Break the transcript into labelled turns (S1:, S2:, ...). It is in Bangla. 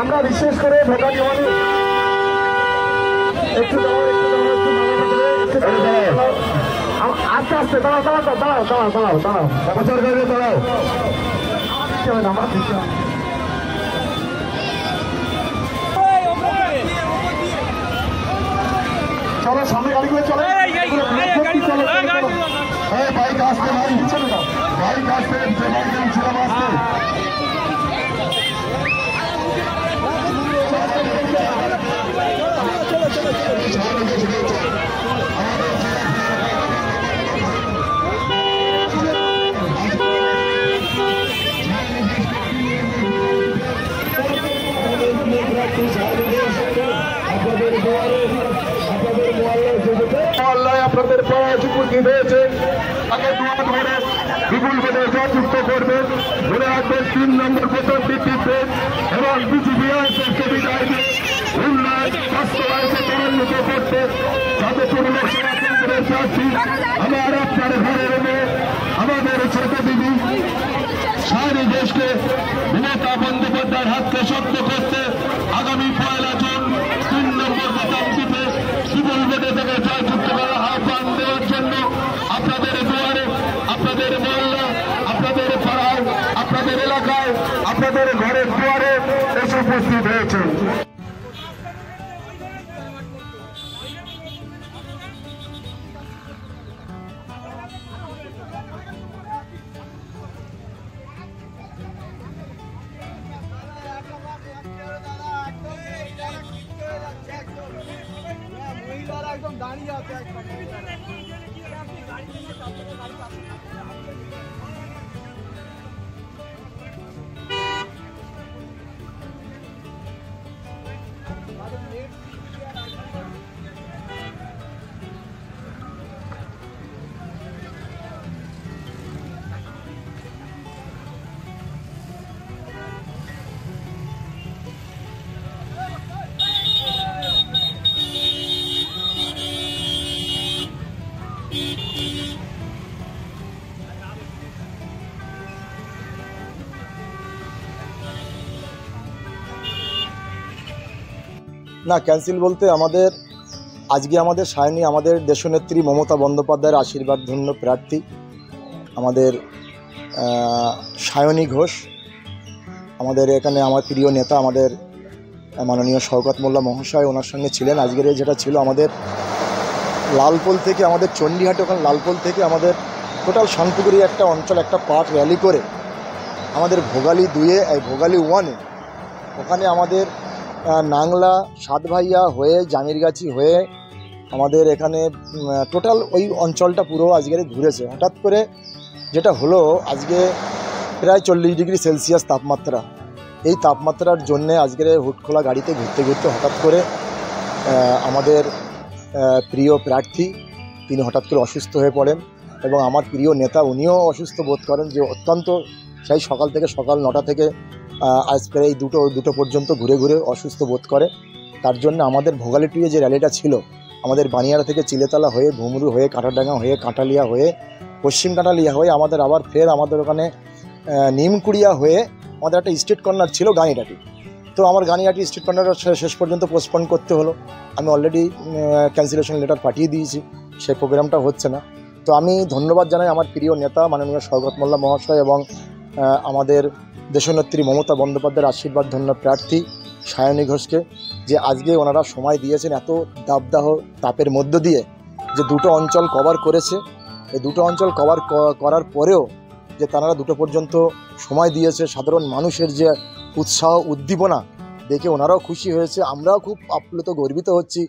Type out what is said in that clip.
S1: আমরা বিশেষ করে ভোটারি মানুষ একটু আস্তে আস্তে দাঁড়াও দাঁড়াও দাঁড়াও দাঁড়াও দাঁড়াও দাঁড়াও প্রচার করে দাঁড়াও চলো সামনে গাড়িগুলো চলে বাইক আসতে বাইক আসতে ছিলাম আসতে আপনাদের পরাজুপুতি হয়েছে তাকে ধরে বিপুল ভোটে জয়যুক্ত করবেন ধরে রাখবেন 3 নম্বর প্রথম ভিত্তিতে এবং বিজেপি বিদায় দিয়ে উন্নয়ন বাস্তবায়নকে ত্বরান্বিত করতে যাতে কোনো লোকসভা কেন্দ্রের প্রার্থী আমার আপনার ঘরের মেয়ে আমাদের ছোট দিদি সারা দেশকে মমতা বন্দ্যোপাধ্যায়ের হাতকে শক্ত করতে আগামী 1 জুন 3 নম্বর প্রথম দ্বীপে বিপুল ভোটে থেকে জয়যুক্ত করার আহ্বান দেওয়ার জন্য আপনাদের দুয়ারে আপনাদের মহল্লা আপনাদের পাড়ায় আপনাদের এলাকায় আপনাদের ঘরের দুয়ারে এসে উপস্থিত হয়েছে।
S2: একদম দাঁড়িয়ে আছে
S3: না ক্যান্সেল বলতে আমাদের আজকে আমাদের সায়নী আমাদের দেশনেত্রী মমতা বন্দ্যোপাধ্যায়ের আশীর্বাদ ধন্য প্রার্থী আমাদের সায়নী ঘোষ আমাদের এখানে আমার প্রিয় নেতা আমাদের মাননীয় শওকত মোল্লা মহাশয় ওনার সঙ্গে ছিলেন। আজকের যেটা ছিল আমাদের লালপোল থেকে আমাদের চণ্ডীহাটে ওখানে লালপোল থেকে আমাদের টোটাল শানপুকুরি একটা অঞ্চল একটা পার্ট র্যালি করে আমাদের ভোগালী 2-এ ভোগালী 1-এ ওখানে আমাদের নাংলা সাতভাইয়া হয়ে জামিরগাছি হয়ে আমাদের এখানে টোটাল ওই অঞ্চলটা পুরো আজকের ঘুরেছে। হঠাৎ করে যেটা হলো আজকে প্রায় 40 ডিগ্রি সেলসিয়াস তাপমাত্রা, এই তাপমাত্রার জন্যে আজকের হুটখোলা গাড়িতে ঘুরতে ঘুরতে হঠাৎ করে আমাদের প্রিয় প্রার্থী তিনি হঠাৎ করে অসুস্থ হয়ে পড়েন এবং আমার প্রিয় নেতা উনিও অসুস্থ বোধ করেন যে অত্যন্ত সেই সকাল থেকে সকাল 9টা থেকে আজ প্রায় এই দুটো পর্যন্ত ঘুরে ঘুরে অসুস্থ বোধ করে। তার জন্য আমাদের ভোগালী 2-এ যে র্যালিটা ছিল আমাদের বানিয়াড়া থেকে চিলেতলা হয়ে ভুমরু হয়ে কাঁটাডাঙ্গা হয়ে কাঁটালিয়া হয়ে পশ্চিম কাঁটালিয়া হয়ে আমাদের আবার ফের আমাদের ওখানে নিমকুড়িয়া হয়ে আমাদের একটা স্ট্রিট কর্নার ছিল গানিঘাটি। তো আমার গানিঘাটি স্ট্রিট কর্নারটা শেষ পর্যন্ত পোস্টপোন করতে হলো। আমি অলরেডি ক্যান্সেলেশন লেটার পাঠিয়ে দিয়েছি, সেই প্রোগ্রামটা হচ্ছে না। তো আমি ধন্যবাদ জানাই আমার প্রিয় নেতা মাননীয় শওকত মোল্লা মহাশয় এবং আমাদের দেশনেত্রী মমতা বন্দ্যোপাধ্যায়ের আশীর্বাদ ধন্য প্রার্থী সায়নী ঘোষকে যে আজকে ওনারা সময় দিয়েছেন এত দাবদাহ তাপের মধ্য দিয়ে যে দুটো অঞ্চল কভার করেছে। এই দুটো অঞ্চল কভার করার পরেও যে তারা 2টো পর্যন্ত সময় দিয়েছে, সাধারণ মানুষের যে উৎসাহ উদ্দীপনা দেখে ওনারাও খুশি হয়েছে, আমরাও খুব আপ্লুত গর্বিত হচ্ছি।